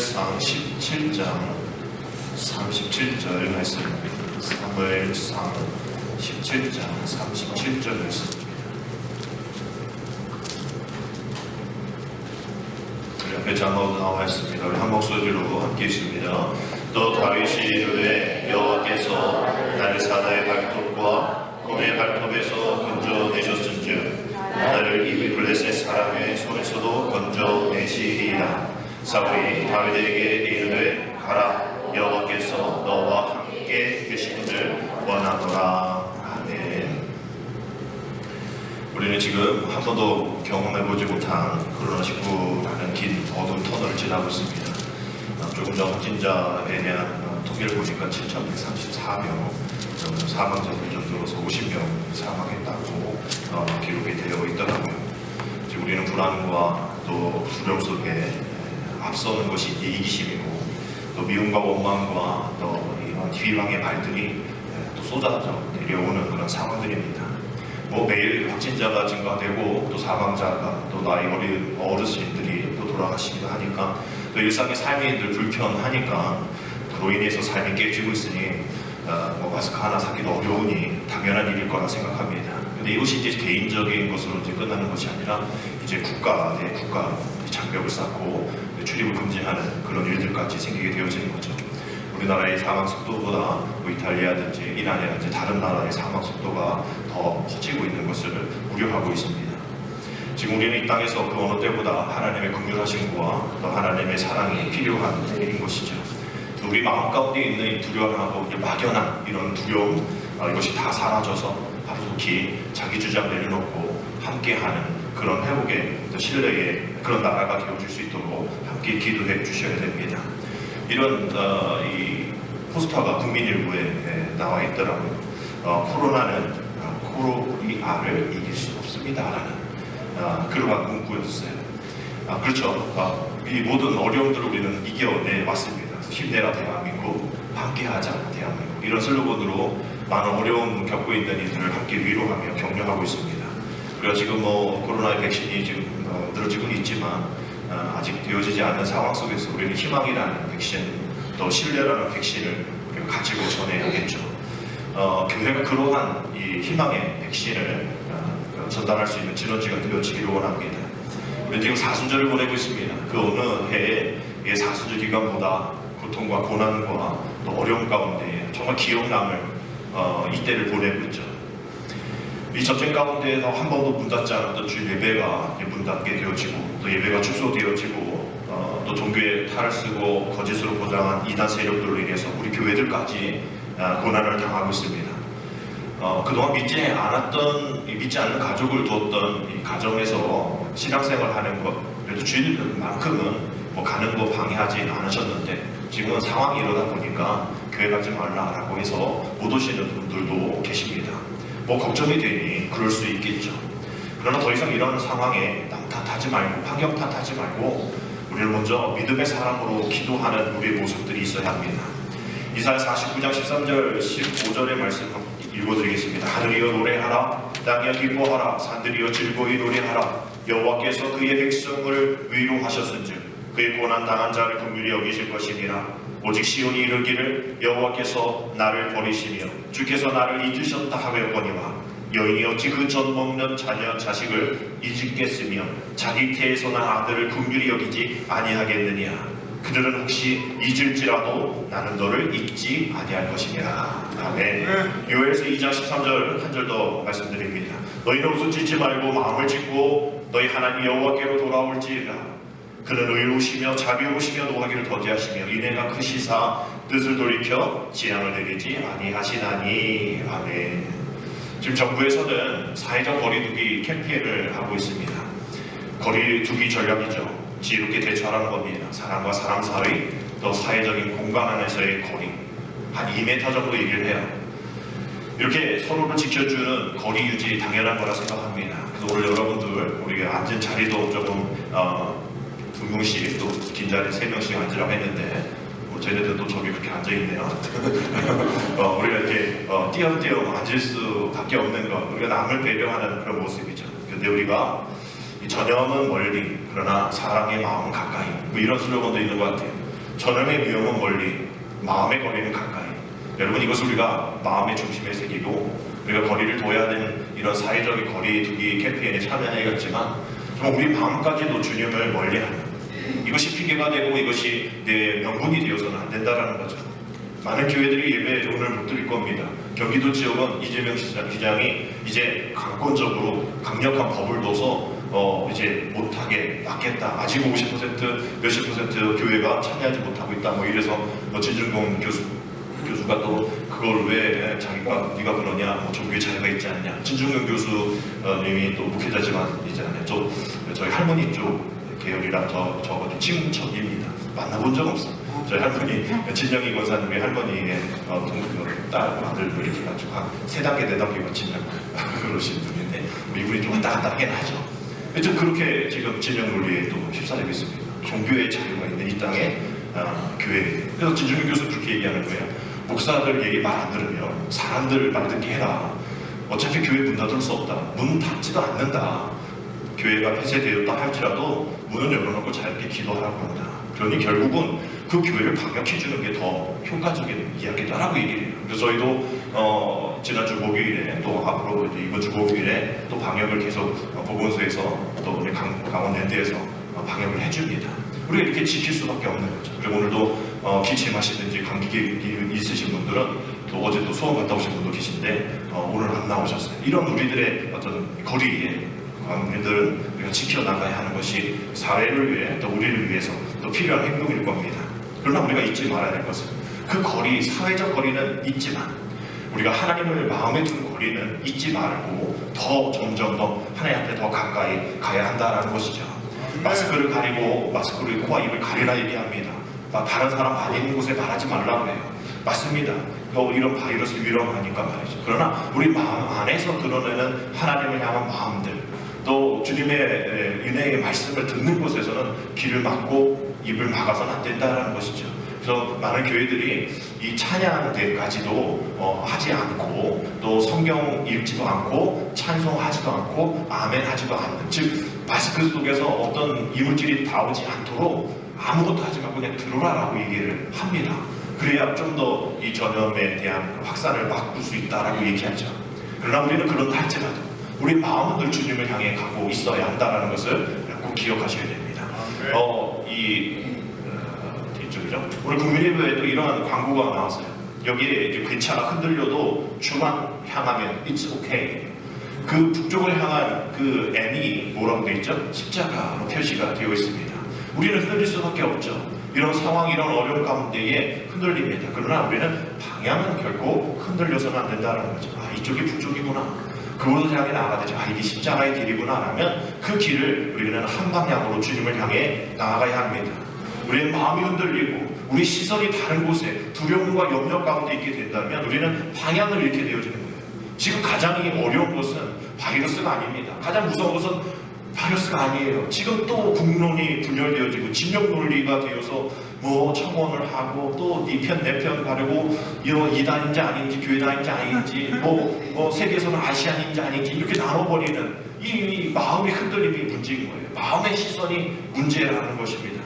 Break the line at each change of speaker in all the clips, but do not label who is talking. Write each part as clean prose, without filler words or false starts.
사무엘상 17장 37절 말씀입니다. 사무엘상 17장 37절 말씀입니다. 우리 앞에 장로도 나와 있습니다. 우리 한 목소리로 함께 있습니다. 또 다윗이 이르되 여호와께서 나를 사자의 발톱과 곰의 발톱에서 건져내셨은즉 나를 이 블레셋 사람의 손에서도 건져내시리이다. 사울이 다윗에게 이르되 가라, 여호와께서 너와 함께 계시기를 원하노라. 아멘. 우리는 지금 한 번도 경험해보지 못한 코로나19라는 긴 어두운 터널을 지나고 있습니다. 조금 전 확진자에 대한 통계를 보니까 7,134명 사망자들이 전도로서 50명 사망했다고 기록이 되어 있더라고요. 지금 우리는 불안과 또 두려움 속에 앞서는 것이 이제 이기심이고, 또 미움과 원망과 또 이런 희망의 말들이 또 쏟아져 내려오는 그런 상황들입니다. 매일 확진자가 증가되고 또 사망자가 또 나이 어린 어르신들이 또 돌아가시기도 하니까, 또 일상의 삶이 늘 불편하니까 그로 인해서 삶이 깨지고 있으니 마스크 하나 사기도 어려우니 당연한 일일 거라 생각합니다. 근데 이것이 이제 개인적인 것으로 이제 끝나는 것이 아니라 이제 국가 대 국가 장벽을 쌓고 출입을 금지하는 그런 일들까지 생기게 되어지는 거죠. 우리나라의 사망 속도보다 이탈리아든지 이란이라든지 다른 나라의 사망 속도가 더 커지고 있는 것을 우려하고 있습니다. 지금 우리는 이 땅에서 그 어느 때보다 하나님의 긍휼하심과 또 하나님의 사랑이 필요한 때인 것이죠. 우리 마음 가운데 있는 이 두려움하고 막연한 이런 두려움, 이것이 다 사라져서 하루속히 자기 주장 내려놓고 함께하는 그런 회복의 신뢰의 그런 나라가 되어줄 수 있도록 함께 기도해 주셔야 됩니다. 이런 이 포스터가 국민일보에 나와 있더라고요. 코로나는 코로나를 이길 수 없습니다라는 그러한 문구였어요. 그렇죠. 이 모든 어려움들을 우리는 이겨내 왔습니다. 힘내라 대한민국, 함께하자 대한민국, 이런 슬로건으로 많은 어려움 겪고 있는 이들을 함께 위로하며 격려하고 있습니다. 우리가 지금 코로나의 백신이 지금 늘어지고 있지만 아직 되어지지 않는 상황 속에서 우리는 희망이라는 백신, 또 신뢰라는 백신을 우리가 가지고 전해야겠죠. 교회가 그러한 이 희망의 백신을 전달할 수 있는 진원지가 되어지기를 원합니다. 우리는 지금 사순절을 보내고 있습니다. 그 어느 해에 사순절 기간보다 고통과 고난과 또 어려움 가운데 정말 기억 남을 이때를 보내고 있죠. 이 전쟁 가운데에서 한 번도 문 닫지 않았던 주일 예배가 문 닫게 되어지고, 또 예배가 축소되어지고, 또 종교의 탈을 쓰고 거짓으로 포장한 이단 세력들로 인해서 우리 교회들까지 고난을 당하고 있습니다. 그동안 믿지 않는 가족을 두었던 이 가정에서 신앙생활 하는 것, 그래도 주일만큼은 가는 거 방해하지 않으셨는데, 지금은 상황이 이러다 보니까 교회 가지 말라라고 해서 못 오시는 분들도 계십니다. 걱정이 되니 그럴 수 있겠죠. 그러나 더 이상 이런 상황에 남 탓하지 말고, 환경 탓하지 말고, 우리를 먼저 믿음의 사람으로 기도하는 우리의 모습들이 있어야 합니다. 이사야 49장 13절 15절의 말씀 읽어드리겠습니다. 하늘이여 노래하라, 땅이여 기뻐하라, 산들이여 즐거이 노래하라. 여호와께서 그의 백성을 위로하셨은즉 그의 고난당한 자를 긍휼히 여기실 것이니라. 오직 시온이 이르기를 여호와께서 나를 버리시며 주께서 나를 잊으셨다 하였거니와, 여인이 어찌 그 젖 먹는 자식을 잊겠으며 자기 태에서 난 아들을 긍휼히 여기지 아니하겠느냐. 그들은 혹시 잊을지라도 나는 너를 잊지 아니할 것이니라. 아멘. 요엘서 2장 13절 한 절 더 말씀드립니다. 너희는 웃음짓지 말고 마음을 짓고 너희 하나님 여호와께로 돌아올지라. 그는 의로우시며 자비로우시며 노하기를 더디하시며 인애가 크시사 뜻을 돌이켜 재앙을 내리지 아니하시나니. 아멘. 지금 정부에서는 사회적 거리두기 캠페인을 하고 있습니다. 거리두기 전략이죠. 지혜롭게 대처하라는 겁니다. 사람과 사람 사이, 또 사회적인 공간 안에서의 거리, 한 2m 정도 얘기를 해요. 이렇게 서로를 지켜주는 거리 유지 당연한 거라 생각합니다. 그래서 오늘 여러분들 우리가 앉은 자리도 조금 2명씩, 또 긴 자리 3명씩 앉으라고 했는데 쟤네들도 저기 그렇게 앉아있네요. 우리가 이렇게 띄엄띄엄 앉을 수밖에 없는 것, 우리가 남을 배려하는 그런 모습이죠. 근데 우리가 전염은 멀리, 그러나 사랑의 마음은 가까이, 이런 슬로건도 있는 것 같아요. 전염의 위험은 멀리, 마음의 거리는 가까이. 여러분, 이것을 우리가 마음의 중심에 새기고 우리가 거리를 둬야 되는 이런 사회적인 거리 두기 캠페인에 참여해야겠지만 정말 우리 마음까지도 주님을 멀리하는, 이것이 핑계가 되고 이것이 내 명분이 되어서는 안 된다는 거죠. 많은 교회들이 예배 오늘 못 드릴 겁니다. 경기도 지역은 이재명 시장이 이제 강권적으로 강력한 법을 둬서 이제 못하게 막겠다. 아직 50% 몇십 퍼센트 교회가 참여하지 못하고 있다. 뭐 이래서 진중권 교수가 또 그걸 왜 자기가 네가 그러냐, 뭐 종교의 자유가 있지 않냐. 진중권 교수님이 또 목회자지만 이제 저희 할머니 쪽 계열이랑 저가 좀 친척입니다. 만나본 적 없어. 저희 할머니 진영희 권사님의 할머니의 딸 아들 이렇게 해가지고 한 3단계 4단계 거치는 그러신 분인데 이분이 좀 왔다 갔다 하긴 하죠. 좀 그렇게 지금 진영 논리에 또 휩싸이고 있습니다. 종교의 자유가 있는 이 땅에 교회. 그래서 진중희 교수 그렇게 얘기하는 거예요. 목사들 얘기 말 안 들으면 사람들 말 듣게 해라. 어차피 교회 문 닫을 수 없다. 문 닫지도 않는다. 교회가 폐쇄되었다 할지라도 문을 열어놓고 잘게 기도하라고 한다. 그러니 결국은 그 교회를 방역해주는 게 더 효과적인 이야기다라고 얘기를 해요. 그래서 저희도 지난주 목요일에 또 앞으로 이번 주 목요일에 또 방역을 계속 보건소에서 또 우리 강원랜드에서 방역을 해줍니다. 우리가 이렇게 지킬 수밖에 없는 거죠. 그리고 오늘도 기침하시든지 감기 있으신 분들은 또 어제 또 수원 갔다 오신 분도 계신데 오늘 안 나오셨어요. 이런 우리들의 어떤 거리에 우리들은 우리가 지켜나가야 하는 것이 사회를 위해 또 우리를 위해서 또 필요한 행동일 겁니다. 그러나 우리가 잊지 말아야 될 것은 그 거리, 사회적 거리는 있지만 우리가 하나님을 마음에 두는 거리는 잊지 말고 더 점점 더 하나님 앞에 더 가까이 가야 한다는 것이죠. 마스크를 가리고 마스크로 코와 입을 가리라 얘기합니다. 다른 사람 많이 있는 곳에 말하지 말라고 해요. 맞습니다. 이런 바이러스 위험하니까 말이죠. 그러나 우리 마음 안에서 드러내는 하나님을 향한 마음들, 또 주님의 은혜의 말씀을 듣는 곳에서는 귀를 막고 입을 막아서는 안 된다는 것이죠. 그래서 많은 교회들이 이 찬양대까지도 하지 않고 또 성경 읽지도 않고 찬송하지도 않고 아멘 하지도 않는, 즉 마스크 속에서 어떤 이물질이 나오지 않도록 아무것도 하지 말고 그냥 들어라라고 얘기를 합니다. 그래야 좀 더 이 전염에 대한 확산을 막을 수 있다라고 얘기하죠. 그러나 우리는 그런다 할지라도 우리 마음은 늘 주님을 향해 가고 있어야 한다는 것을 꼭 기억하셔야 됩니다. 뒤쪽이죠. 오늘 국민일보에도 이러한 광고가 나왔어요. 여기에 이제 괴차가 흔들려도 주만 향하면 it's okay. 그 북쪽을 향한 그 M이 뭐라고 되어 있죠? 십자가로 표시가 되어 있습니다. 우리는 흔들릴 수밖에 없죠. 이런 상황, 이런 어려운 가운데에 흔들립니다. 그러나 우리는 방향은 결코 흔들려서는 안 된다는 거죠. 이쪽이 북쪽이구나. 그곳을 향해 나아가야 되죠. 이게 십자가의 길이구나 라면 그 길을 우리는 한 방향으로 주님을 향해 나아가야 합니다. 우리의 마음이 흔들리고 우리 시선이 다른 곳에 두려움과 염려 가운데 있게 된다면 우리는 방향을 잃게 되어지는 거예요. 지금 가장 어려운 것은 바이러스가 아닙니다. 가장 무서운 것은 바이러스가 아니에요. 지금 또 국론이 분열되어지고 진영 논리가 되어서 뭐 청원을 하고 또 네 편 내 편 가르고 이단인지 아닌지 교회단인지 아닌지 뭐 세계에서는 아시안인지 아닌지 이렇게 나눠버리는 이 마음의 흔들림이 문제인 거예요. 마음의 시선이 문제라는 것입니다.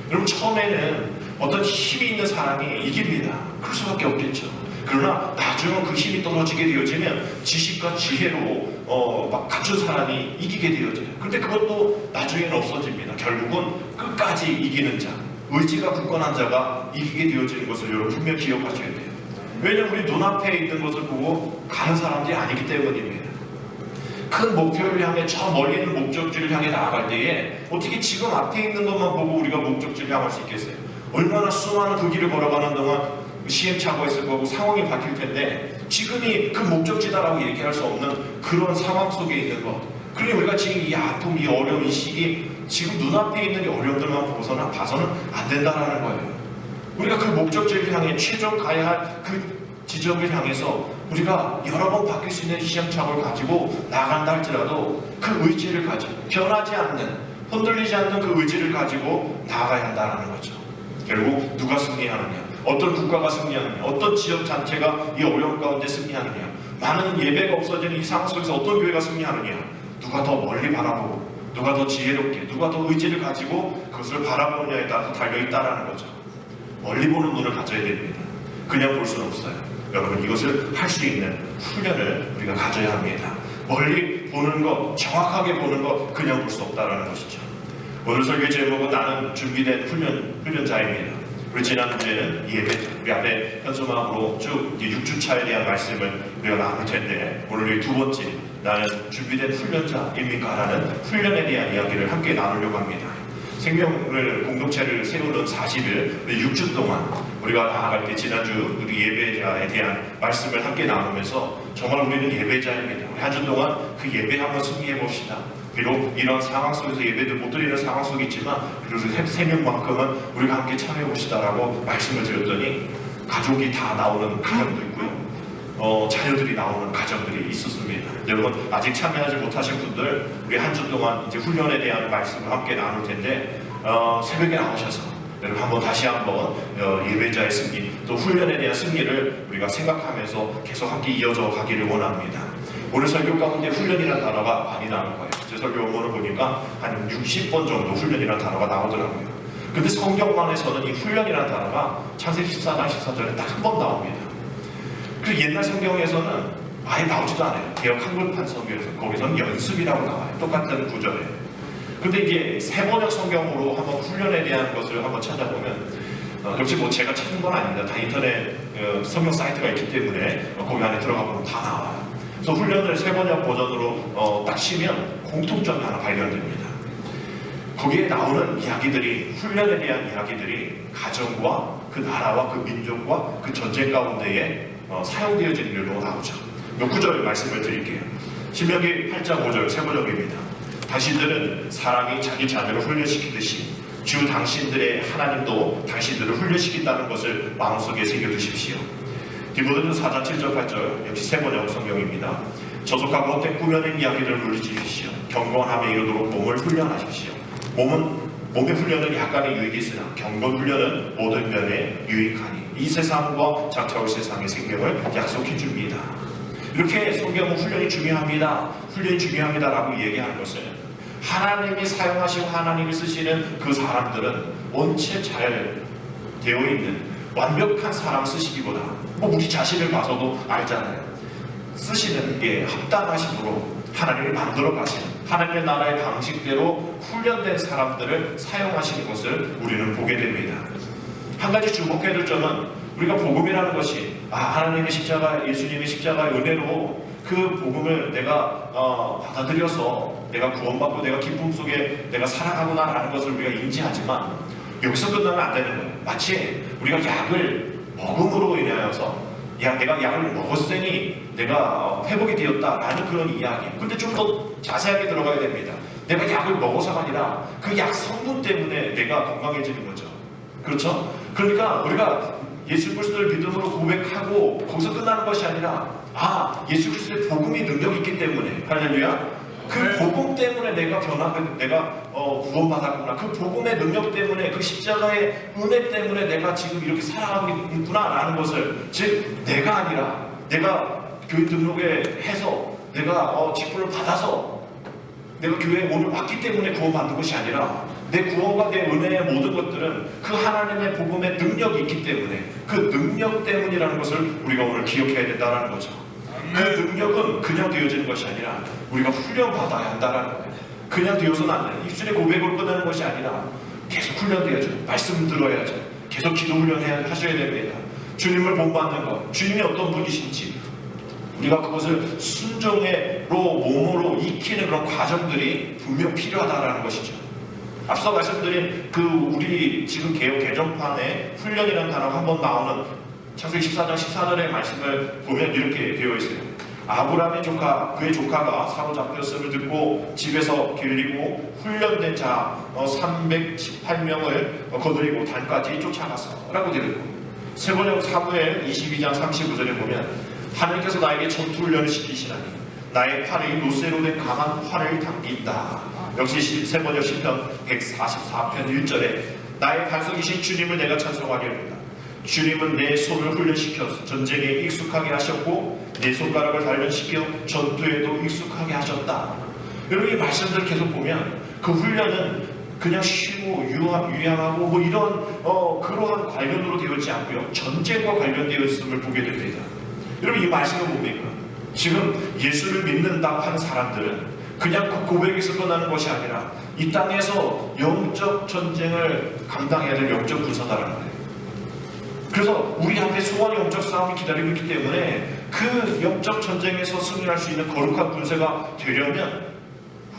여러분, 처음에는 어떤 힘이 있는 사람이 이깁니다. 그럴 수밖에 없겠죠. 그러나 나중에 그 힘이 떨어지게 되어지면 지식과 지혜로 막 갖춘 사람이 이기게 되어져요. 그런데 그것도 나중에는 없어집니다. 결국은 끝까지 이기는 자, 의지가 굳건한 자가 이기게 되어지는 것을 여러분 분명히 기억하셔야 돼요. 왜냐하면 우리 눈앞에 있는 것을 보고 가는 사람들이 아니기 때문입니다. 큰 목표를 향해 저 멀리 있는 목적지를 향해 나아갈 때에 어떻게 지금 앞에 있는 것만 보고 우리가 목적지를 향할 수 있겠어요? 얼마나 수많은 그 길을 걸어가는 동안 시행착오가 있을 거고 상황이 바뀔 텐데 지금이 그 목적지다라고 얘기할 수 없는 그런 상황 속에 있는 것. 그러니 우리가 지금 이 아픔, 이 어려움, 이 시기 지금 눈앞에 있는 이 어려움들만 봐서는 안 된다는 거예요. 우리가 그 목적지를 향해 최종 가야 할 그 지점을 향해서 우리가 여러 번 바뀔 수 있는 시행착오를 가지고 나간다 할지라도 그 의지를 가지고 변하지 않는, 흔들리지 않는 그 의지를 가지고 나아가야 한다는 거죠. 결국 누가 승리하느냐, 어떤 국가가 승리하느냐, 어떤 지역 단체가 이 어려움 가운데 승리하느냐, 많은 예배가 없어지는 이 상황 속에서 어떤 교회가 승리하느냐, 누가 더 멀리 바라보고 누가 더 지혜롭게, 누가 더 의지를 가지고 그것을 바라보느냐에 따라서 달려있다라는 거죠. 멀리 보는 눈을 가져야 됩니다. 그냥 볼 수는 없어요. 여러분, 이것을 할 수 있는 훈련을 우리가 가져야 합니다. 멀리 보는 것, 정확하게 보는 것, 그냥 볼 수 없다는 것이죠. 오늘 설교 제목은 나는 준비된 훈련자입니다. 우리 지난주에는 예배자, 우리 앞에 현수막으로 쭉 6주차에 대한 말씀을 우리가 나눌 텐데, 오늘 두 번째, 나는 준비된 훈련자입니까? 라는 훈련에 대한 이야기를 함께 나누려고 합니다. 생명을 공동체를 세우는 40일, 6주 동안 우리가 나아갈 때 지난주 우리 예배자에 대한 말씀을 함께 나누면서 정말 우리는 예배자입니다. 우리 한 주 동안 그 예배 한번 승리해 봅시다. 비록 이런 상황 속에서 예배도 못 드리는 상황 속이 있지만 그래도 세 명만큼은 우리가 함께 참여해 봅시다라고 말씀을 드렸더니 가족이 다 나오는 가정도 있고요. 자녀들이 나오는 가정들이 있었습니다. 여러분, 아직 참여하지 못하신 분들, 우리 한 주 동안 이제 훈련에 대한 말씀을 함께 나눌 텐데, 새벽에 나오셔서 여러분 다시 한번 예배자의 승리, 또 훈련에 대한 승리를 우리가 생각하면서 계속 함께 이어져 가기를 원합니다. 오늘 설교 가운데 훈련이라는 단어가 많이 나올 거예요. 제 설교 원문을 보니까 한 60번 정도 훈련이라는 단어가 나오더라고요. 근데 성경만에서는 이 훈련이라는 단어가 창세기 14장 14절에 딱 한 번 나옵니다. 그 옛날 성경에서는 아예 나오지도 않아요. 개역 한글판 성경에서 거기서는 연습이라고 나와요. 똑같은 구절에. 근데 이게 세번역 성경으로 한번 훈련에 대한 것을 한번 찾아보면 역시 제가 찾은 건 아닙니다. 다 인터넷 성경 사이트가 있기 때문에 거기 안에 들어가 보면 다 나와요. 그래서 훈련을 세번역 버전으로 딱 치면 공통점이 하나 발견됩니다. 거기에 나오는 이야기들이, 훈련에 대한 이야기들이 가정과 그 나라와 그 민족과 그 전쟁 가운데에 사용되어지는 일로 나오죠. 몇 구절 말씀을 드릴게요. 신명기 8장 5절 세번역입니다. 당신들은 사람이 자기 자녀를 훈련시키듯이 주 당신들의 하나님도 당신들을 훈련시킨다는 것을 마음속에 새겨두십시오. 디모데전서 4장 7절 8절 역시 세번역 성경입니다. 저속하고 헛된 꾸며낸 이야기를 물리치십시오. 경건함에 이르도록 몸을 훈련하십시오. 몸의 훈련은 약간의 유익이 있으나 경건 훈련은 모든 면에 유익하니 이 세상과 장차올 세상의 생명을 약속해 줍니다. 이렇게 성경은 훈련이 중요합니다. 훈련이 중요합니다라고 얘기하는 것은 하나님이 사용하시고 하나님이 쓰시는 그 사람들은 원체 잘 되어 있는 완벽한 사람 쓰시기보다 우리 자신을 봐서도 알잖아요. 쓰시는 게 합당하심으로 하나님이 만들어 가시는 하나님의 나라의 방식대로 훈련된 사람들을 사용하시는 것을 우리는 보게 됩니다. 한 가지 주목해야 될 점은 우리가 복음이라는 것이 하나님의 십자가, 예수님의 십자가의 은혜로 그 복음을 내가 받아들여서 내가 구원받고 내가 기쁨 속에 내가 살아가구나라는 것을 우리가 인지하지만 여기서 끝나면 안 되는 거예요. 마치 우리가 약을 먹음으로 인하여서 내가 약을 먹었으니 내가 회복이 되었다라는 그런 이야기. 근데 좀 더 자세하게 들어가야 됩니다. 내가 약을 먹어서가 아니라 그 약 성분 때문에 내가 건강해지는 거죠. 그렇죠? 그러니까 우리가 예수 그리스도를 믿음으로 고백하고 거기서 끝나는 것이 아니라 예수 그리스도의 복음이 능력이 있기 때문에 할렐루야. 그 복음 때문에 내가 변화가, 내가 구원받았구나. 그 복음의 능력 때문에, 그 십자가의 은혜 때문에 내가 지금 이렇게 살아가고 있구나라는 것을, 즉 내가 아니라 내가 교회 등록에 해서 내가 직분을 받아서 내가 교회에 오늘 왔기 때문에 구원받는 것이 아니라 내 구원과 내 은혜의 모든 것들은 그 하나님의 복음의 능력이 있기 때문에 그 능력 때문이라는 것을 우리가 오늘 기억해야 된다는 거죠. 그 능력은 그냥 되어지는 것이 아니라 우리가 훈련받아야 한다는 거예요. 그냥 되어서는 안 돼요. 입술의 고백으로 끝나는 것이 아니라 계속 훈련되어야죠. 말씀 들어야죠. 계속 기도 훈련하셔야 됩니다. 주님을 본받는 것, 주님이 어떤 분이신지 우리가 그것을 순종으로 몸으로 익히는 그런 과정들이 분명 필요하다는 것이죠. 앞서 말씀드린 우리 지금 개역 개정판에 훈련이라는 단어가 한번 나오는 창세기 14장 14절의 말씀을 보면 이렇게 되어 있어요. 아브라함의 조카, 그의 조카가 사로잡혔음을 듣고 집에서 길리고 훈련된 자 318명을 거느리고 단까지 쫓아가서 라고 되어 있고, 세번역 사무엘 22장 39절에 보면 하나님께서 나에게 전투 훈련을 시키시나니 나의 팔이 노쇠로 된 강한 활을 당긴다. 역시 세번역 시편 144편 1절에 나의 반석이신 주님을 내가 찬송하리로다. 주님은 내 손을 훈련시켜 전쟁에 익숙하게 하셨고 내 손가락을 단련시켜 전투에도 익숙하게 하셨다. 여러분, 이 말씀들을 계속 보면 그 훈련은 그냥 쉬고 유양하고 뭐 이런 그러한 관련으로 되어 있지 않고요. 전쟁과 관련되어 있음을 보게 됩니다. 여러분 이 말씀을 뭡니까? 지금 예수를 믿는다고 하는 사람들은 그냥 그 고백에서 끝나는 것이 아니라 이 땅에서 영적 전쟁을 감당해야 될 영적 군사다라는 거예요. 그래서 우리 앞에 소원의 영적 싸움이 기다리고 있기 때문에 그 영적 전쟁에서 승리할 수 있는 거룩한 군사가 되려면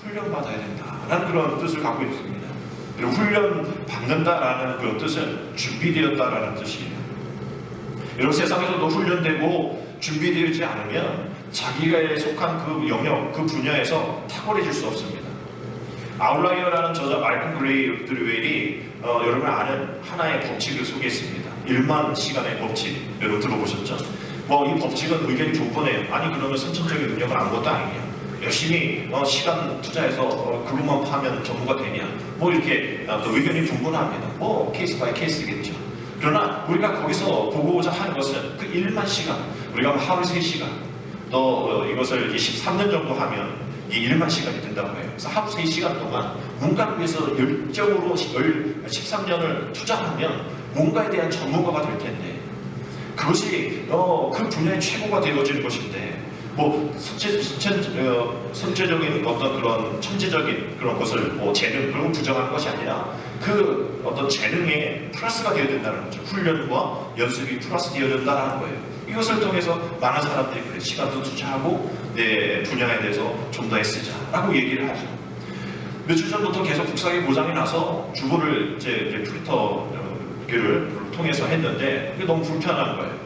훈련받아야 된다라는 그런 뜻을 갖고 있습니다. 그리고 훈련 받는다라는 그런 뜻은 준비되었다라는 뜻이에요. 여러분 세상에서도 훈련되고 준비되지 않으면 자기가 속한 그 영역, 그 분야에서 탁월해질 수 없습니다. 아웃라이어라는 저자 말콤 그레이드웰이 여러분 아는 하나의 법칙을 소개했습니다. 1만 시간의 법칙, 여러분 들어보셨죠? 이 법칙은 의견이 분분해요. 아니 그러면 선천적인 능력은 아무것도 아니냐? 열심히 시간 투자해서 그것만 파면 전문가 되냐? 이렇게 의견이 분분합니다. 케이스 바이 케이스겠죠. 그러나 우리가 거기서 보고자 하는 것은 그 1만 시간, 우리가 하루 3시간, 이것을 13년 정도 하면 이 1만 시간이 된다고 해요. 그래서 하루 3시간 동안 뭔가를 위해서 열정으로 13년을 투자하면 뭔가에 대한 전문가가 될 텐데 그것이 그 분야의 최고가 되어지는 것인데 선체적인 어떤 그런 천재적인 그런 것을 재능 그런 걸 부정하는 것이 아니라 그 어떤 재능에 플러스가 되어야 된다는 거죠. 훈련과 연습이 플러스 되어야 된다는 거예요. 이것을 통해서 많은 사람들이 그래 시간도 투자하고 내 분야에 대해서 좀 더 애쓰자라고 얘기를 하죠. 며칠 전부터 계속 국사기 고장이 나서 주보를 이제 프린터를 통해서 했는데 그게 너무 불편한 거예요.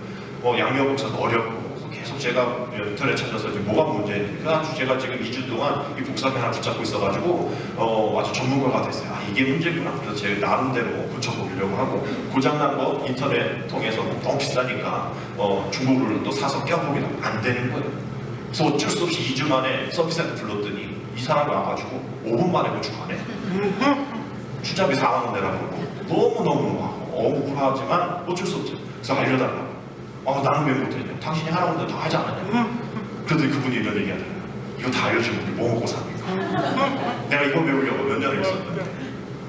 양면 복사도 어렵고 계속 제가 인터넷 찾아서 뭐가 문제인지 제가 지금 2주 동안 이 복사기 하나 붙잡고 있어가지고 아주 전문가가 됐어요. 이게 문제구나. 그래서 제가 나름대로 고쳐보려고 하고 고장난 거 인터넷 통해서 너무 비싸니까 중고를 또 사서 껴보기도 안 되는 거예요. 그래서 어쩔 수 없이 2주 만에 서비스센터 불렀더니 이 사람이 와가지고 5분 만에 고쳐가네. 출자비 4만 원 내라고 너무너무 억울하지만 어쩔 수 없죠. 그래서 알려달라고. 나는 왜 못했냐? 당신이 하라고 했는데 다 하지 않았냐? 그랬더니 그분이 이런 얘기 하더라고요. 이거 다 알려주면 우리 뭐 먹고 삽니까? 내가 이거 배우려고 몇 년을 했었는데.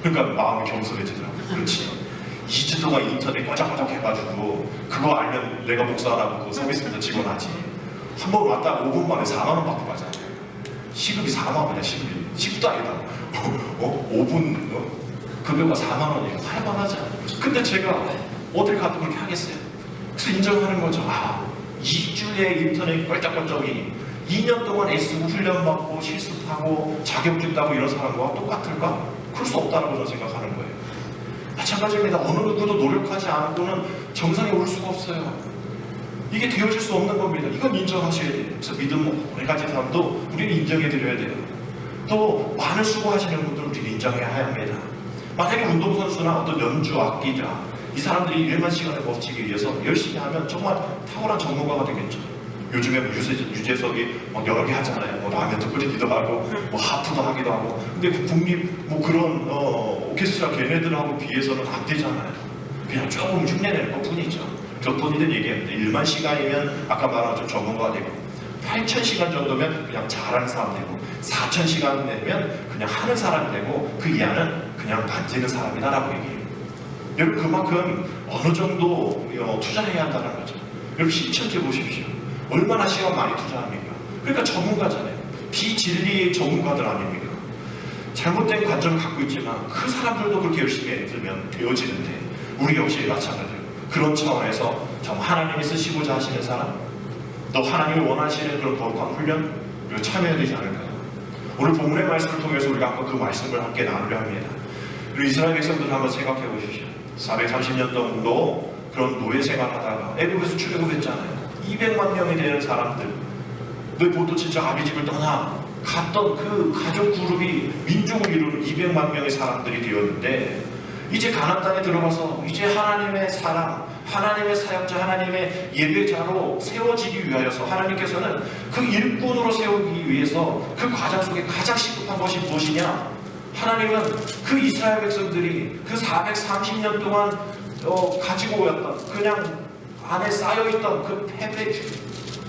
그러니까 마음이 겸손해지더라고요. 그렇지. 2주 동안 인터넷 꼬작꼬작 해가지고 그거 알면 내가 복사하라고 그 서비스센터 직원 하지. 한 번 왔다가 5분 만에 4만 원 받고 가잖아요. 시급이 4만 원이야, 시급도 아니다. 5분 급여가 4만 원이에요. 할만하지 않아요. 근데 제가 어딜 가도 그렇게 하겠어요. 그래서 인정하는 거죠. 2주의 인터넷 껄쩍껄쩍이 2년 동안 애쓰고 훈련받고 실습하고 자격증 따고 이런 사람과 똑같을까? 그럴 수 없다고 저는 생각하는 거예요. 마찬가지입니다. 어느 누구도 노력하지 않고는 정상에 올 수가 없어요. 이게 되어질 수 없는 겁니다. 이건 인정하셔야 돼요. 그래서 믿음 오래 가진 사람도 우리는 인정해 드려야 돼요. 또 많은 수고하시는 분들 우리는 인정해야 합니다. 만약에 운동선수나 어떤 연주 악기자 이 사람들이 1만 시간을 버티기 위해서 열심히 하면 정말 탁월한 전문가가 되겠죠. 요즘에 유재석이 여러 개 하잖아요. 라면도 끓이기도 하고 하프도 하기도 하고. 근데 그 국립 그런 오케스트라 걔네들하고 비해서는 안 되잖아요. 그냥 조금 흉내내는 것 뿐이죠. 몇 번이든 얘기합니다. 1만 시간이면 아까 말한 것처럼 전문가가 되고 8,000시간 정도면 그냥 잘하는 사람 되고 4,000시간 되면 그냥 하는 사람이 되고 그 이하는 그냥 만지는 사람이다라고 얘기해요. 여러분 그만큼 어느 정도 투자해야 한다는 거죠. 여러분 신천지 보십시오. 얼마나 시간 많이 투자합니까? 그러니까 전문가잖아요. 비진리의 전문가들 아닙니까? 잘못된 관점을 갖고 있지만 그 사람들도 그렇게 열심히 애들면 되어지는데 우리 역시 마찬가지예요. 그런 차원에서 정말 하나님이 쓰시고자 하시는 사람 또 하나님이 원하시는 그런 거룩한 훈련 그리고 참여해야 되지 않을까요? 오늘 본문의 말씀을 통해서 우리가 한번 그 말씀을 함께 나누려 합니다. 그리고 이스라엘 백성들 한번 생각해 보십시오. 430년 정도 그런 노예 생활하다가 애굽에서 출애굽했잖아요. 200만 명이 되는 사람들 보통 진짜 아비집을 떠나 갔던 그 가족 그룹이 민족을 이루는 200만 명의 사람들이 되었는데 이제 가나안 땅에 들어가서 이제 하나님의 사람, 하나님의 사역자, 하나님의 예배자로 세워지기 위하여서 하나님께서는 그 일꾼으로 세우기 위해서 그 과정 속에 가장 시급한 것이 무엇이냐? 하나님은 그 이스라엘 백성들이 그 430년 동안 가지고 오였던 그냥 안에 쌓여있던 그 패배,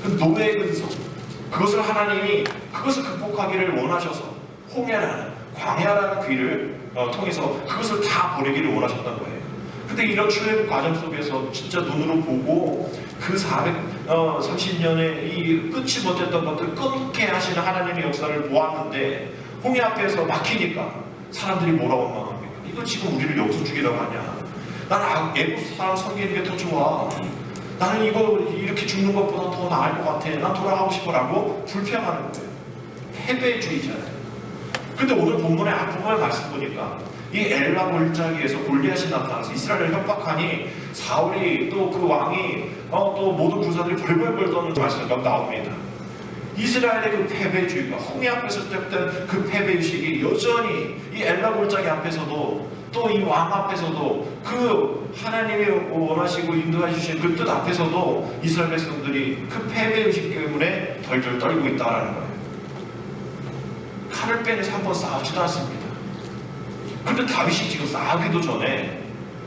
그 노예의 근성 그것을 하나님이 그것을 극복하기를 원하셔서 홍해라는 광야라는 길을 통해서 그것을 다 버리기를 원하셨던 거예요. 근데 이런 출애굽 과정 속에서 진짜 눈으로 보고 그 430년의 이 끊지 못했던 것들 끊게 하시는 하나님의 역사를 보았는데 홍해 앞에서 막히니까 사람들이 뭐라 원망합니까? 이거 지금 우리를 여기서 죽이라고 하냐? 나는 애국 사람 섬기는 게 더 좋아. 나는 이거 이렇게 죽는 것보다 더 나을 것 같아. 난 돌아가고 싶어라고 불평하는 거예요. 패배주의잖아요. 근데 오늘 본문의 앞부분의 말씀 보니까 이 엘라 골짜기에서 골리앗이 나타나서 이스라엘을 협박하니 사울이 또 그 왕이 또 모든 군사들이 벌벌벌 떠는 말씀이 나옵니다. 이스라엘의 그 패배주의가 홍해 앞에서 시작된 그 패배의식이 여전히 이 엘라 골짜기 앞에서도 또 이 왕 앞에서도 그 하나님이 원하시고 인도해 주신 그 뜻 앞에서도 이스라엘 백성들이 그 패배의식 때문에 덜덜 떨고 있다는 거예요. 칼을 빼내서 한번 싸우지도 않습니다. 근데 다윗이 지금 싸우기도 전에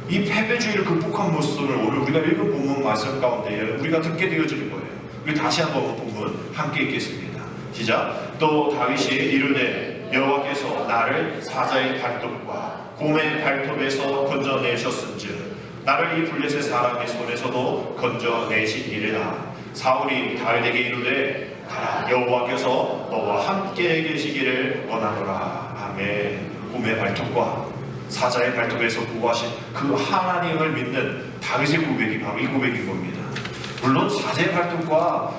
이 패배주의를 극복한 모습을 오늘 우리가 읽은 본문 말씀 가운데 우리가 듣게 되어질 거예요. 우리 다시 한번 본문 함께 읽겠습니다. 시작. 또 다윗이 이르되 여호와께서 나를 사자의 발톱과 곰의 발톱에서 건져내셨은즉 나를 이 블레셋 사람의 손에서도 건져내시리라. 사울이 다윗에게 이르되 가라, 여호와께서 너와 함께 계시기를 원하노라. 아멘. 곰의 발톱과 사자의 발톱에서 구하신 그 하나님을 믿는 다윗의 고백이 바로 이 고백인 겁니다. 물론 사자의 발톱과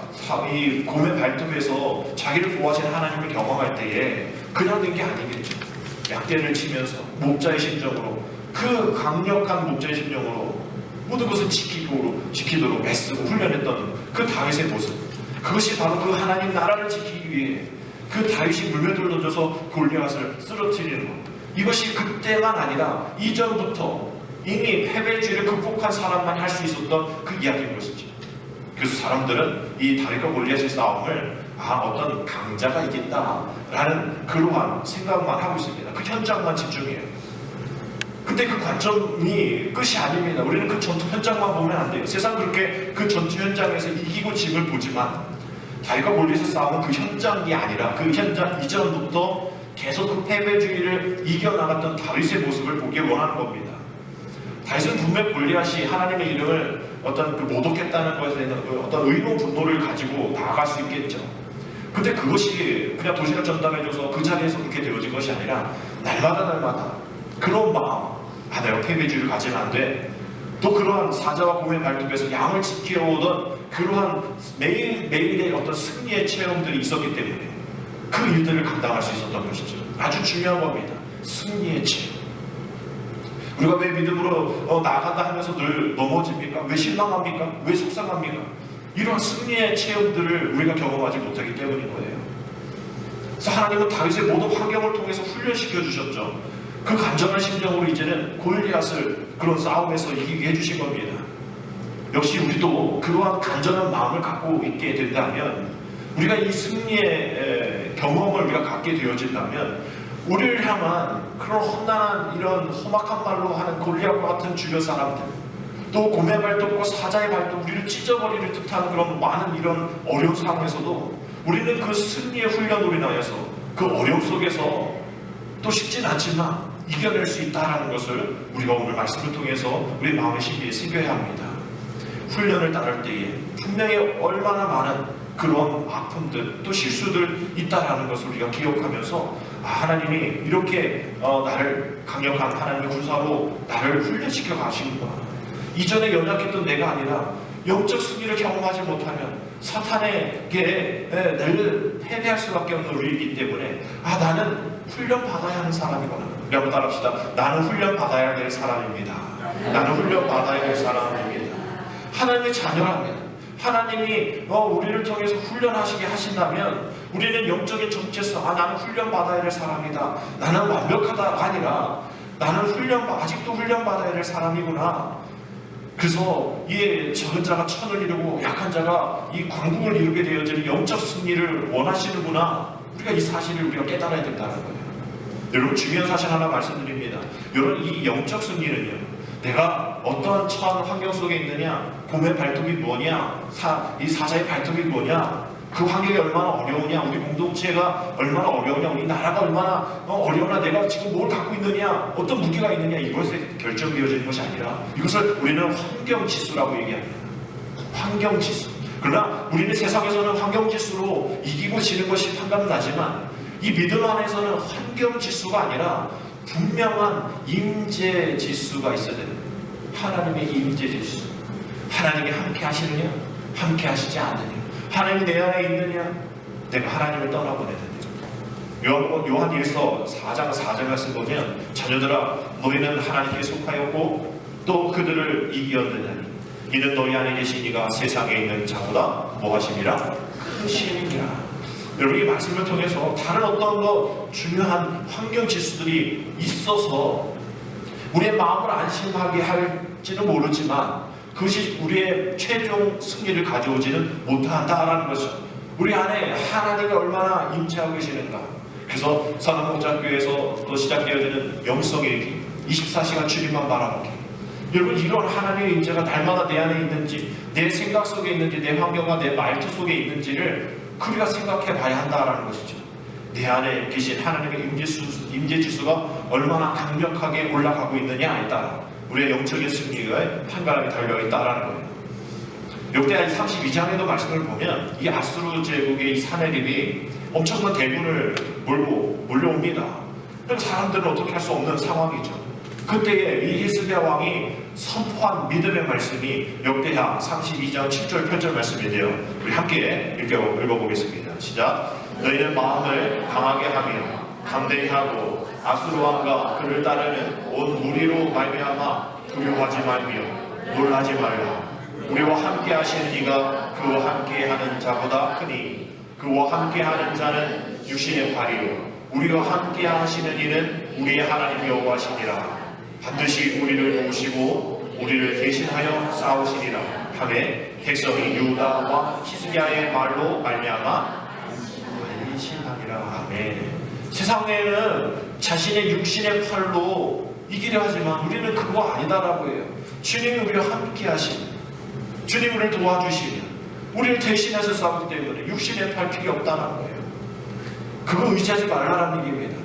이 곰의 발톱에서 자기를 구하신 하나님을 경험할 때에 그냥 된 게 아니겠죠. 약대를 치면서 목자의 심정으로, 그 강력한 목자의 심정으로 모든 것을 지키도록 애쓰고 훈련했던 그 다윗의 모습, 그것이 바로 그 하나님 나라를 지키기 위해 그 다윗이 물맷돌 던져서 골리앗을 쓰러뜨리는 것, 이것이 그때만 아니라 이전부터 이미 패배주의를 극복한 사람만 할 수 있었던 그 이야기인 것이죠. 그래서 사람들은 이 다윗과 골리앗의 싸움을 어떤 강자가 이긴다라는 그러한 생각만 하고 있습니다. 그 현장만 집중해요. 근데 그 관점이 끝이 아닙니다. 우리는 그 전투 현장만 보면 안 돼요. 세상 그렇게 그 전투 현장에서 이기고 짐을 보지만 다윗과 골리앗의 싸움은 그 현장이 아니라 그 현장 이전부터 계속 그 패배주의를 이겨나갔던 다윗의 모습을 보길 원하는 겁니다. 다윗은 분명 골리앗이 하나님의 이름을 어떤 그 모독했다는 것에 대한 그 어떤 의문 분노를 가지고 나아갈 수 있겠죠. 근데 그것이 그냥 도시락 전달해줘서 그 자리에서 그렇게 되어진 것이 아니라 날마다 그런 마음, 내가 패배주의를 가지면 안 돼. 또 그러한 사자와 곰의 발톱에서 양을 지켜오던 그러한 매일매일의 어떤 승리의 체험들이 있었기 때문에 그 일들을 감당할 수 있었던 것이죠. 아주 중요한 겁니다. 승리의 체험. 우리가 왜 믿음으로 나아간다 하면서 늘 넘어집니까? 왜 실망합니까? 왜 속상합니까? 이러한 승리의 체험들을 우리가 경험하지 못하기 때문인 거예요. 그래서 하나님은 다윗의 모든 환경을 통해서 훈련시켜 주셨죠. 그 간절한 심정으로 이제는 골리앗을 그런 싸움에서 이기게 해주신 겁니다. 역시 우리도 그러한 간절한 마음을 갖고 있게 된다면, 우리가 이 승리의 경험을 우리가 갖게 되어진다면, 우리를 향한 그런 험난한 이런 험악한 말로 하는 골리앗과 같은 주변 사람들, 또 곰의 발톱과 사자의 발톱, 우리를 찢어버리를 듯한 그런 많은 이런 어려운 상황에서도 우리는 그 승리의 훈련으로 인하여서 그 어려움 속에서 또 쉽진 않지만 이겨낼 수 있다는 것을 우리가 오늘 말씀을 통해서 우리 마음의 신비에 새겨야 합니다. 훈련을 따를 때에 분명히 얼마나 많은 그런 아픔들 또 실수들 있다라는 것을 우리가 기억하면서 하나님이 이렇게 나를 강력한 하나님의 군사로 나를 훈련시켜 가시는구나. 이전에 연약했던 내가 아니라 영적 승리를 경험하지 못하면 사탄에게 늘 패배할 수밖에 없는 우리이기 때문에 나는 훈련 받아야 하는 사람이구나. 우리 한번 따라합시다. 나는 훈련 받아야 될 사람입니다. 나는 훈련 받아야 될 사람입니다. 하나님의 자녀라면, 하나님이 우리를 통해서 훈련하시게 하신다면 우리는 영적인 정체성, 나는 훈련받아야 될 사람이다, 나는 완벽하다가 아니라 나는 아직도 훈련받아야 될 사람이구나. 그래서 이 적은 자가 천을 이루고 약한 자가 이 광국을 이루게 되어지는 영적 승리를 원하시는구나. 우리가 이 사실을 우리가 깨달아야 된다는 거예요. 여러분, 중요한 사실 하나 말씀드립니다. 여러분, 이 영적 승리는요, 내가 어떠한 처한 환경 속에 있느냐, 곰의 발톱이 뭐냐, 이 사자의 발톱이 뭐냐, 그 환경이 얼마나 어려우냐, 우리 공동체가 얼마나 어려우냐, 우리 나라가 얼마나 어려우냐, 내가 지금 뭘 갖고 있느냐, 어떤 무기가 있느냐, 이것에 결정되어지는 것이 아니라 이것을 우리는 환경지수라고 얘기합니다. 환경지수. 그러나 우리는 세상에서는 환경지수로 이기고 지는 것이 판단은 나지만 이 믿음 안에서는 환경지수가 아니라 분명한 임재지수가 있어야 됩니다. 하나님의 임재지수. 하나님이 함께 하시느냐, 함께 하시지 않느냐, 하나님이 내 안에 있느냐, 내가 하나님을 떠나보내느냐. 요한 1서 4장 4절 말씀 보면 자녀들아 너희는 하나님께 속하였고 또 그들을 이기었느냐니 이는 너희 안에 계신 이가 세상에 있는 자보다 뭐하심이라? 크심이니라. 여러분 이 말씀을 통해서 다른 어떤 중요한 환경 지수들이 있어서 우리의 마음을 안심하게 할지는 모르지만 그것이 우리의 최종 승리를 가져오지는 못한다라는 것이죠. 우리 안에 하나님이 얼마나 임재하고 계시는가. 그래서 산업목장교회에서 또 시작되어지는 영성일기 24시간 주님만 바라보기. 여러분 이런 하나님의 임재가 날마다 내 안에 있는지, 내 생각 속에 있는지, 내 환경과 내 말투 속에 있는지를 우리가 생각해 봐야 한다라는 것이죠. 내 안에 계신 하나님의 임재지수가 얼마나 강력하게 올라가고 있느냐에 따라 우리의 영적인 승리의 판가름이 달려있다라는 거예요. 역대하 32장에도 말씀을 보면 이 아수르 제국의 이 사내립이 엄청난 대군을 몰고 몰려옵니다. 사람들은 어떻게 할 수 없는 상황이죠. 그때에 이 히스기야 왕이 선포한 믿음의 말씀이 역대하 32장 7절 8절 말씀인데요. 우리 함께 읽어보겠습니다. 시작. 너희는 마음을 강하게 하며 담대히 하고 아수르 왕과 그를 따르는 온 무리로 말미암아 두려워하지 말며 놀라지 말라. 우리와 함께 하시는 이가 그와 함께 하는 자보다 크니 그와 함께 하는 자는 육신의 발이요 우리와 함께 하시는 이는 우리의 하나님 여호와시니라. 반드시 우리를 도우시고 우리를 대신하여 싸우시니라 하매 백성이 유다 왕 히스기야의 말로 말미암아 안심하니라. 아멘. 세상에는 자신의 육신의 팔로 이기려 하지만 우리는 그거 아니다라고 해요. 주님이 우리와 함께 하시니, 주님이 우리를 도와주시니, 우리를 대신해서 싸우기 때문에 육신의 팔 필요 없다는 거예요. 그거 의지하지 말라라는 얘기입니다.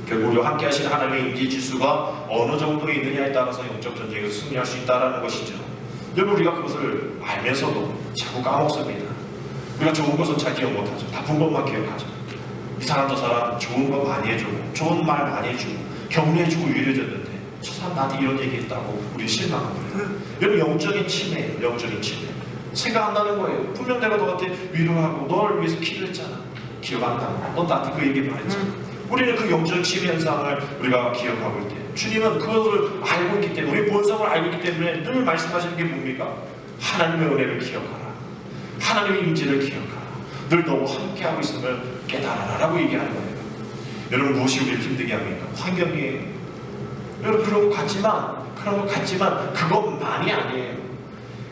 결국 우리와 함께 하신 하나님의 임재지수가 어느 정도에 있느냐에 따라서 영적 전쟁에서 승리할 수 있다는 것이죠. 여러분 우리가 그것을 알면서도 자꾸 까먹습니다. 우리가 좋은 것은 잘 기억 못하죠. 나쁜 것만 기억하죠. 이 사람 저 사람 좋은 거 많이 해주고 좋은 말 많이 해주고 격려해주고 위로해줬는데 저 사람 나한테 이런 얘기했다고 우리 실망합니다. 여러분 영적인 침해예요. 영적인 침해. 생각 안 나는 거예요. 분명 내가 너한테 위로하고 너를 위해서 기도했잖아. 기억 안 나고 너 나한테 그 얘기 말했잖아. 우리는 그 영적 침해 현상을 우리가 기억하고 있대. 주님은 그것을 알고 있기 때문에 우리 본성을 알고 있기 때문에 늘 말씀하시는 게 뭡니까? 하나님의 은혜를 기억하라. 하나님의 임재를 기억하라. 늘 너와 함께하고 있음을 깨달아라라고 얘기하는 거예요. 여러분 무엇이 우리를 힘들게 합니까? 환경이에요. 여러분 그런 것 같지만 그것만이 아니에요.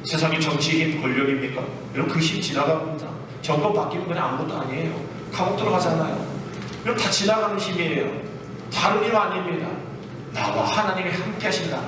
세상의 정치의 힘, 권력입니까? 여러분 그 힘 지나갑니다. 정권 바뀌면 그냥 아무것도 아니에요. 감옥 들어가잖아요. 여러분 다 지나가는 힘이에요. 다른 힘 아닙니다. 나와 하나님이 함께 하신다.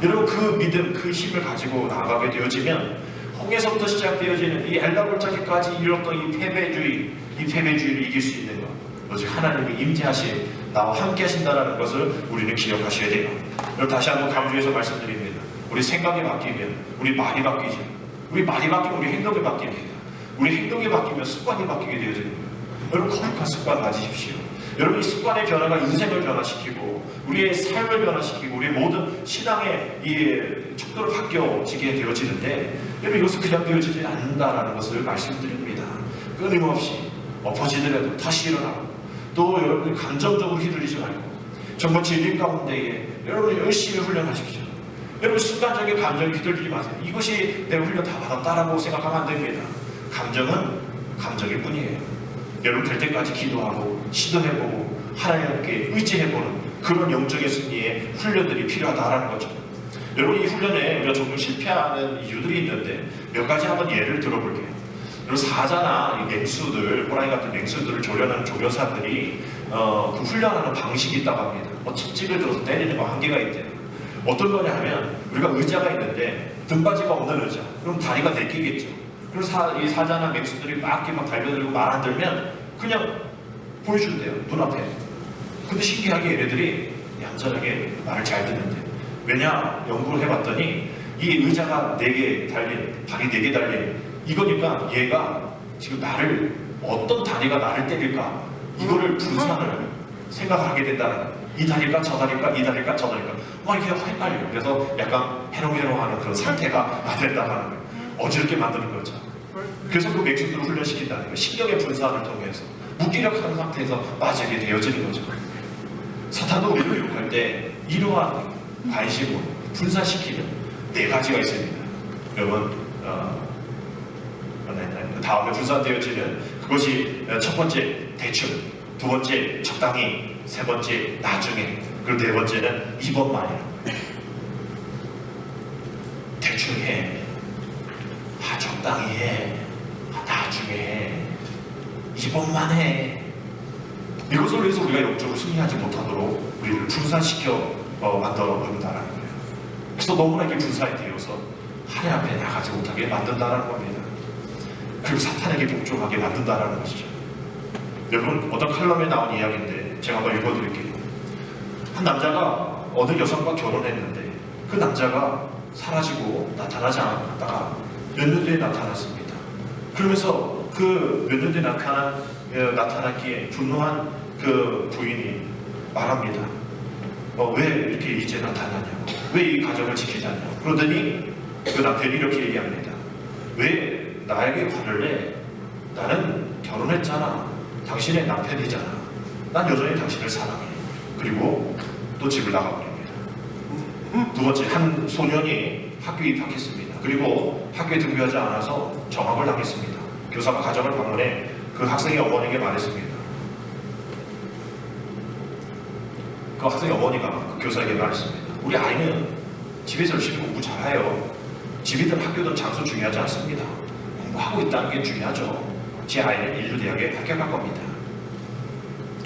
여러분 그 믿음, 그 힘을 가지고 나아가게 되어지면 홍해서부터 시작되어지는 이 엘라골짜기까지 이뤘던 이 패배주의를 이길 수 있는 것. 오직 하나님이 임재하신 나와 함께 하신다는 것을 우리는 기억하셔야 돼요. 여러분 다시 한번 강조해서 말씀드립니다. 우리 생각이 바뀌면 우리 말이 바뀌죠. 우리 말이 바뀌면 우리 행동이 바뀝니다. 우리 행동이 바뀌면 습관이 바뀌게 되어집니다. 여러분 거룩한 습관 가지십시오. 여러분 이 습관의 변화가 인생을 변화시키고 우리의 삶을 변화시키고 우리의 모든 신앙의 이 척도를 바뀌어지게 되어지는데 여러분 이것은 그냥 되어지지 않는다라는 것을 말씀드립니다. 끊임없이 엎어지더라도 다시 일어나고 또 여러분이 감정적으로 휘둘리지 말고 정말 진리 가운데에 여러분이 열심히 훈련하십시오. 여러분 순간적인 감정에 휘둘리지 마세요. 이것이 내가 훈련 다 받았다라고 생각하면 안 됩니다. 감정은 감정일 뿐이에요. 여러분 될 때까지 기도하고 시도해보고 하나님께 의지해보는 그런 영적인 승리의 훈련들이 필요하다라는 거죠. 여러분 이 훈련에 우리가 조금 실패하는 이유들이 있는데 몇 가지 한번 예를 들어볼게요. 여러분 사자나 맹수들, 호랑이 같은 맹수들을 조련하는 조련사들이 그 훈련하는 방식이 있다고 합니다. 채찍을 들어서 때리는 거 한계가 있대요. 어떤 거냐 하면 우리가 의자가 있는데 등받이가 없는 의자, 그럼 다리가 내끼겠죠. 그리고 이 사자나 맹수들이 막 이렇게 막 달려들고 말 안 들면 그냥 보여준대요, 눈앞에. 근데 신기하게 얘네들이 얌전하게 말을 잘 듣는데. 왜냐? 연구를 해봤더니 이 의자가 4개 달린, 발이 4개 달린 이거니까 얘가 지금 나를, 어떤 다리가 나를 때릴까, 이거를 분산을 생각을 하게 된다는 거예요. 이 다리일까 저 다리일까, 이 다리일까 저 다리일까, 막 이렇게 헷갈려요. 그래서 약간 해롱해롱하는 그런 상태가 된다는 거예요. 어지럽게 만드는 거죠. 그래서 그 맥주들을 훈련시킨다는 거예요. 신경의 분산을 통해서 무기력한 상태에서 빠지게 되어지는 거죠. 사탄도 우리를 유혹할 때 이러한 관심을 분산시키는 4가지가 있습니다. 여러분, 다음에 분산되어지는 그것이 첫 번째 대충, 두 번째 적당히, 세 번째 나중에, 그리고 네 번째는 이번만이라고. 대충 해, 적당히 해, 나중에 해, 이번만 해. 이것을 위해서 우리가 영적으로 승리하지 못하도록 우리를 분산시켜 만들어 놓는다는 거예요. 그래서 너무나 이게 분산이 되어서 하나님 앞에 나가지 못하게 만든다는 겁니다. 그리고 사탄에게 복종하게 만든다는 것이죠. 여러분, 어떤 칼럼에 나온 이야기인데 제가 한번 읽어드릴게요. 한 남자가 어느 여성과 결혼했는데 그 남자가 사라지고 나타나지 않았다가 몇 년 뒤에 나타났습니다. 그러면서 그 몇 년 뒤에 나타났기에 분노한 그 부인이 말합니다. 왜 이렇게 이제 나타나냐고, 왜 이 가정을 지키자냐고. 그러더니 그 남편이 이렇게 얘기합니다. 왜 나에게 화를 내? 나는 결혼했잖아. 당신의 남편이잖아. 난 여전히 당신을 사랑해. 그리고 또 집을 나가버립니다. 두 번째, 한 소년이 학교에 입학했습니다. 그리고 학교에 등교하지 않아서 정학을 당했습니다. 교사가 가정을 방문해 그 학생의 어머니에게 말했습니다. 그 학생의 어머니가 그 교사에게 말했습니다. 우리 아이는 집에서 열심히 공부 잘해요. 집이든 학교든 장소 중요하지 않습니다. 공부하고 있다는 게 중요하죠. 제 아이는 인류대학에 합격할 겁니다.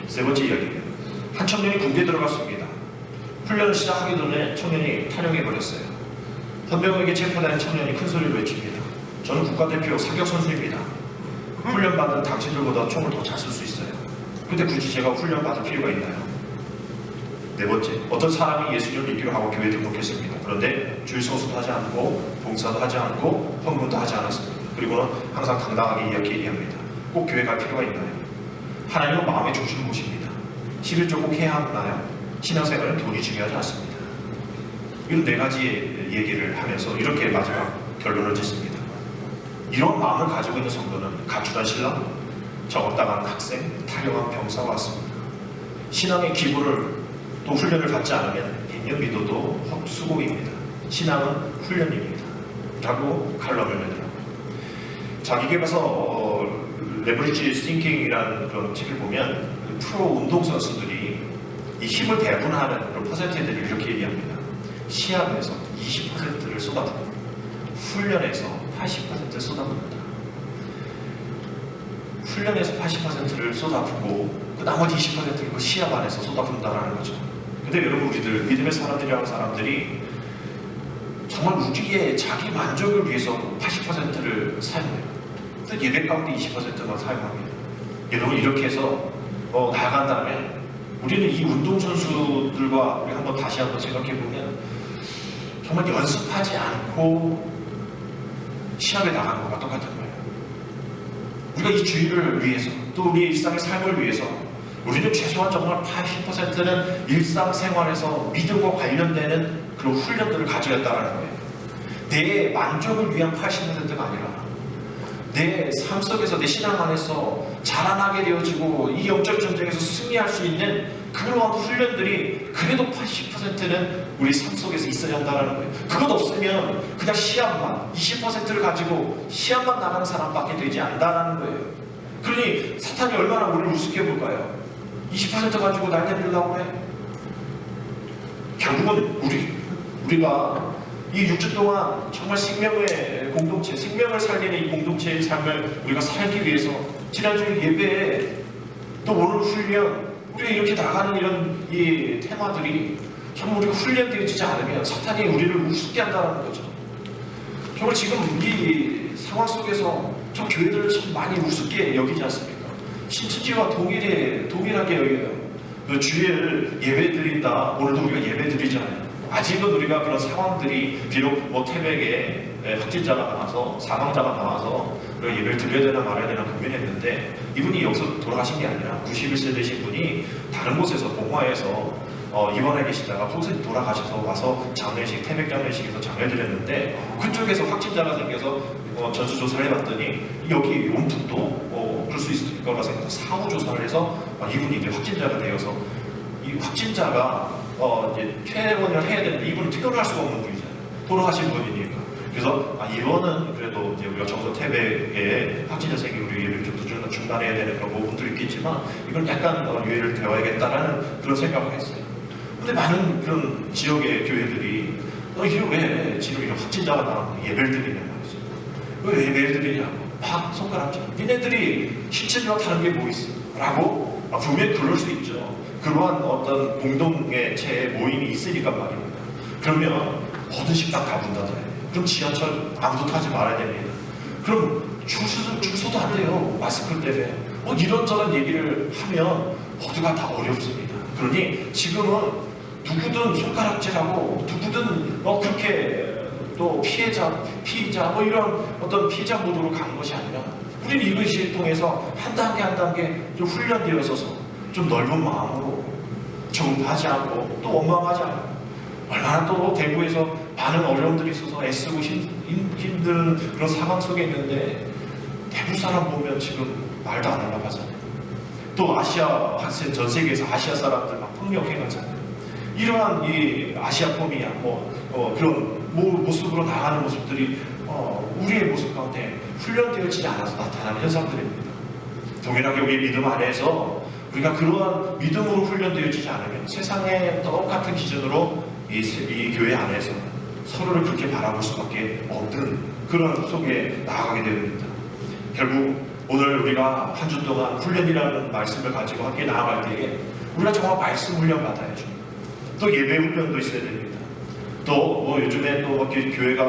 세 번째 이야기예요. 한 청년이 군대에 들어갔습니다. 훈련을 시작하기 전에 청년이 탈영해버렸어요. 헌병에게 체포된 청년이 큰 소리로 외칩니다. 저는 국가대표 사격 선수입니다. 훈련받은 당신들보다 총을 더 잘 쏠 수 있어요. 근데 굳이 제가 훈련받을 필요가 있나요? 네 번째, 어떤 사람이 예수님을 믿기로 하고 교회에 등록했습니다. 그런데 주일 성수도 하지 않고 봉사도 하지 않고 헌금도 하지 않았습니다. 그리고는 항상 당당하게 이렇게 얘기합니다. 꼭 교회 갈 필요가 있나요? 하나님은 마음의 중심을 보십니다. 11조 꼭 해야 하나요? 신앙생활은 돈이 중요하지 않습니다. 이런 4가지 얘기를 하면서 이렇게 마지막 결론을 짓습니다. 이런 마음을 가지고 있는 성도는 가출한 신랑, 저것당한 학생, 탈영한 병사와 같습니다. 신앙의 기부를 또 훈련을 받지 않으면 100년 믿어도 헛수고입니다. 신앙은 훈련입니다. 라고 칼럼을 내더라고요. 자기계발서 레버리지 싱킹이라는 그런 책을 보면 프로 운동선수들이 이 힘을 배분하는 그런 퍼센테이지를 이렇게 얘기합니다. 시합에서 20%를 쏟아붓고 훈련에서 80%를 쏟아붓는다. 훈련에서 80%를 쏟아붓고 그 나머지 20%를 그 시합 안에서 쏟아붓는다는 거죠. 근데 여러분, 우리들 믿음의 사람들이라는 사람들이 정말 우리의 자기 만족을 위해서 80%를 사용해요. 예배 가운데 20%만 사용합니다. 여러분, 이렇게 해서 나아간다면 우리는 이 운동선수들과 우리 한번 다시 한번 생각해보면 정말 연습하지 않고 시합에 나가는 것과 똑같은 거예요. 우리가 이 주의를 위해서, 또 우리의 일상의 삶을 위해서 우리는 최소한 정말 80%는 일상생활에서 믿음과 관련되는 그런 훈련들을 가져야 한다는 거예요. 내 만족을 위한 80%가 아니라 내 삶 속에서, 내 신앙 안에서 자라나게 되어지고 이 영적 전쟁에서 승리할 수 있는 그러한 훈련들이 그래도 80%는 우리 삶 속에서 있어야 한다는 거예요. 그것 없으면 그냥 시합만 20%를 가지고 시합만 나가는 사람밖에 되지 않는다는 거예요. 그러니 사탄이 얼마나 우리를 우습게 볼까요? 20% 가지고 날 때리려고 해. 결국은 우리가 이 6주 동안 정말 생명의 공동체, 생명을 살리는 이 공동체의 삶을 우리가 살기 위해서 지난주 예배에 또 오늘 훈련, 우리가 이렇게 나가는 이런 이 테마들이 정말 우리가 훈련되어지지 않으면 사탄이 우리를 우습게 한다는 거죠.
그리고 지금 이 상황 속에서 저 교회들을 참 많이 우습게 여기지 않습니까? 신천지와 동일하게 여겨요. 그 주일을 예배드린다. 오늘도 우리가 예배드리잖아요. 아직은 우리가 그런 상황들이 비록 뭐 태백에 확진자가 나와서 사망자가 나와서 우리가 예배를 드려야 되나 말아야 되나 고민했는데, 이분이 여기서 돌아가신 게 아니라 91세 되신 분이 다른 곳에서 봉화에서 입원해 계시다가 평소에 돌아가셔서 와서 장례식, 태백 장례식에서 장례 드렸는데, 그쪽에서 확진자가 생겨서 전수조사를 해봤더니 여기 용품도 그럴 수 있을 거라 생각해서 사후 조사를 해서 이분이 이제 확진자가 되어서, 이 확진자가 이제 퇴원을 해야 되는데 이분은 퇴원을 할 수가 없는 분이잖아요. 돌아가신 분이니까. 그래서 이번은 그래도 이제 우리가 정서 태백에 확진자 생기면 우리 예배를 좀 더 중단해야 되는 그런 부분도 있겠지만, 이건 약간 유예를 되어야겠다라는 그런 생각을 했어요. 근데 많은 그런 지역의 교회들이 이게 왜 지금 이런 확진자가 나왔는데 예배를 드리냐 말이죠. 왜 예배를 드리냐고 막 손가락질. 니네들이 신천지와 다른 게 뭐 있어? 라고 분명히 그럴 수 있죠. 그러한 어떤 공동체의 모임이 있으니까 말입니다. 그러면 모든 식당 다 문 닫아야 돼요. 그럼 지하철 아무도 타지 말아야 됩니다. 그럼 줄 서도 안 돼요. 마스크 때문에. 이런저런 얘기를 하면 모두가 다 어렵습니다. 그러니 지금은 누구든 손가락질하고 누구든 그렇게 또 피의자 뭐 이런 어떤 피의자 모드로 가는 것이 아니라, 우리는 이것을 통해서 한 단계 좀 훈련되어 있어서 좀 넓은 마음으로 조급하지 않고 또 원망하지 않고, 얼마나 또 대구에서 많은 어려움들이 있어서 애쓰고 힘든 그런 상황 속에 있는데, 대구 사람 보면 지금 말도 안 하려고 하잖아요. 또 아시아 학생, 전 세계에서 아시아 사람들 막 폭력해가잖아요. 이러한 이 아시아 포미아 그런 모습으로 나가는 모습들이 우리의 모습 가운데 훈련되어지지 않아서 나타나는 현상들입니다. 동일하게 우리 믿음 안에서 우리가 그러한 믿음으로 훈련되어지지 않으면 세상의 똑같은 기준으로 이 교회 안에서 서로를 그렇게 바라볼 수밖에 없는 그런 속에 나아가게 됩니다. 결국 오늘 우리가 한 주 동안 훈련이라는 말씀을 가지고 함께 나아갈 때에 우리가 정말 말씀 훈련 받아야죠. 또 예배 훈련도 있어야 됩니다. 또 요즘에 또 교회가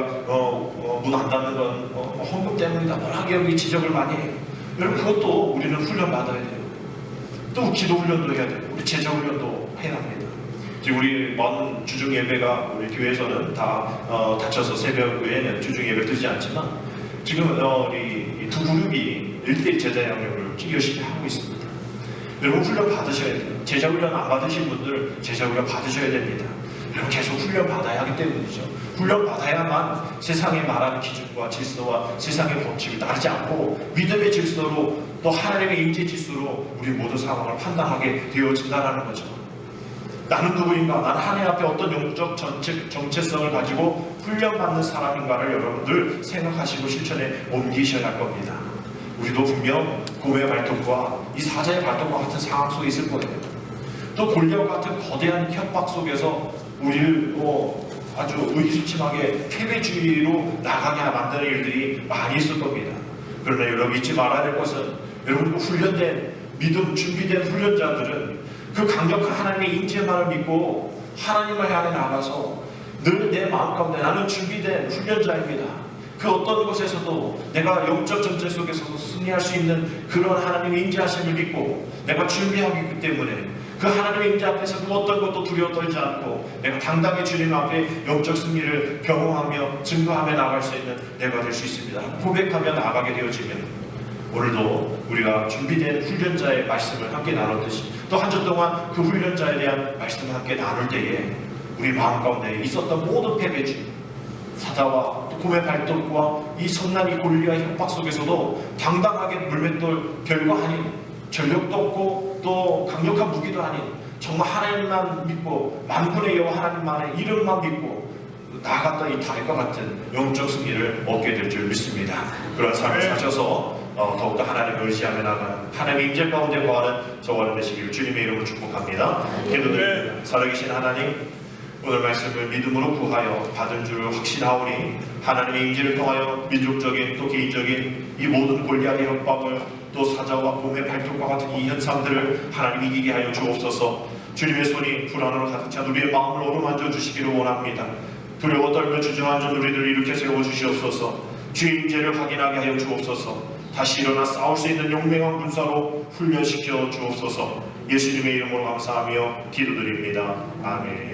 문 안 닫는 건 헌금 때문이다 뭐라게 여기 지적을 많이 해요. 여러분 그것도 우리는 훈련 받아야 돼요. 또 기도 훈련도 해야 되고 우리 제자 훈련도 해야 합니다. 지금 우리 먼 주중 예배가 우리 교회에서는 다 다쳐서 새벽 외에는 주중 예배 드리지 않지만, 지금 우리 두 그룹이 1대1 제자 양육을 열심히 하고 있습니다. 여러분 훈련 받으셔야 돼요. 제자 훈련 안 받으신 분들 제자 훈련 받으셔야 됩니다. 여러분 계속 훈련 받아야 하기 때문이죠. 훈련 받아야만 세상이 말하는 기준과 질서와 세상의 법칙을 따르지 않고 믿음의 질서로 또 하나님의 임재 질서로 우리 모든 상황을 판단하게 되어진다는 거죠. 나는 누구인가? 나는 하나님 앞에 어떤 영적 정체성을 가지고 훈련받는 사람인가를 여러분들 생각하시고 실천에 옮기셔야 할 겁니다. 우리도 분명 고의 발톱과 이 사자의 발톱과 같은 상황 속에 있을 거예요. 또 골리앗 같은 거대한 협박 속에서 우리를 아주 의기소침하게 패배주의로 나가게 만드는 일들이 많이 있을 겁니다. 그러나 여러분 잊지 말아야 될 것은, 여러분 훈련된 믿음 준비된 훈련자들은 그 강력한 하나님의 임재만을 믿고 하나님을 향해 나가서 늘 내 마음 가운데 나는 준비된 훈련자입니다. 그 어떤 곳에서도 내가 영적 전쟁 속에서도 승리할 수 있는 그런 하나님의 임재하심을 믿고 내가 준비하고 있기 때문에 그 하나님의 임재 앞에서 그 어떤 것도 두려워 떨지 않고 내가 당당히 주님 앞에 영적 승리를 경험하며 증거하며 나아갈 수 있는 내가 될 수 있습니다. 고백하며 나아가게 되어지면 오늘도 우리가 준비된 훈련자의 말씀을 함께 나눴듯이 또 한 주 동안 그 훈련자에 대한 말씀을 함께 나눌 때에 우리 마음 가운데 있었던 모든 패배주, 사자와 곰의 발톱과 이 선난 이 골리앗 협박 속에서도 당당하게 물맷돌 별거 아닌, 전력도 없고 또 강력한 무기도 아닌 정말 하나님만 믿고 만군의 여호와 하나님만의 이름만 믿고 나아갔던 이 다윗과 같은 영적 승리를 얻게 될 줄 믿습니다. 그런 삶을 사셔서 더욱더 하나님을 의지하며 나가는 하나님의 임재 가운데 거하는 저와 되시기를 주님의 이름으로 축복합니다. 기도드립니다. 살아계신 하나님, 오늘 말씀을 믿음으로 구하여 받은 줄 확신하오니 하나님의 임재를 통하여 민족적인 또 개인적인 이 모든 골리앗의 협박을 또 사자와 곰의 발톱과 같은 이 현상들을 하나님 이기게 하여 주옵소서. 주님의 손이 불안으로 가득 찬 우리의 마음을 어루만져 주시기를 원합니다. 두려워 떨며 주저앉은 우리들 일으켜 세워주시옵소서. 주의 임재를 확인하게 하여 주옵소서. 다시 일어나 싸울 수 있는 용맹한 군사로 훈련시켜 주옵소서. 예수님의 이름으로 감사하며 기도드립니다. 아멘.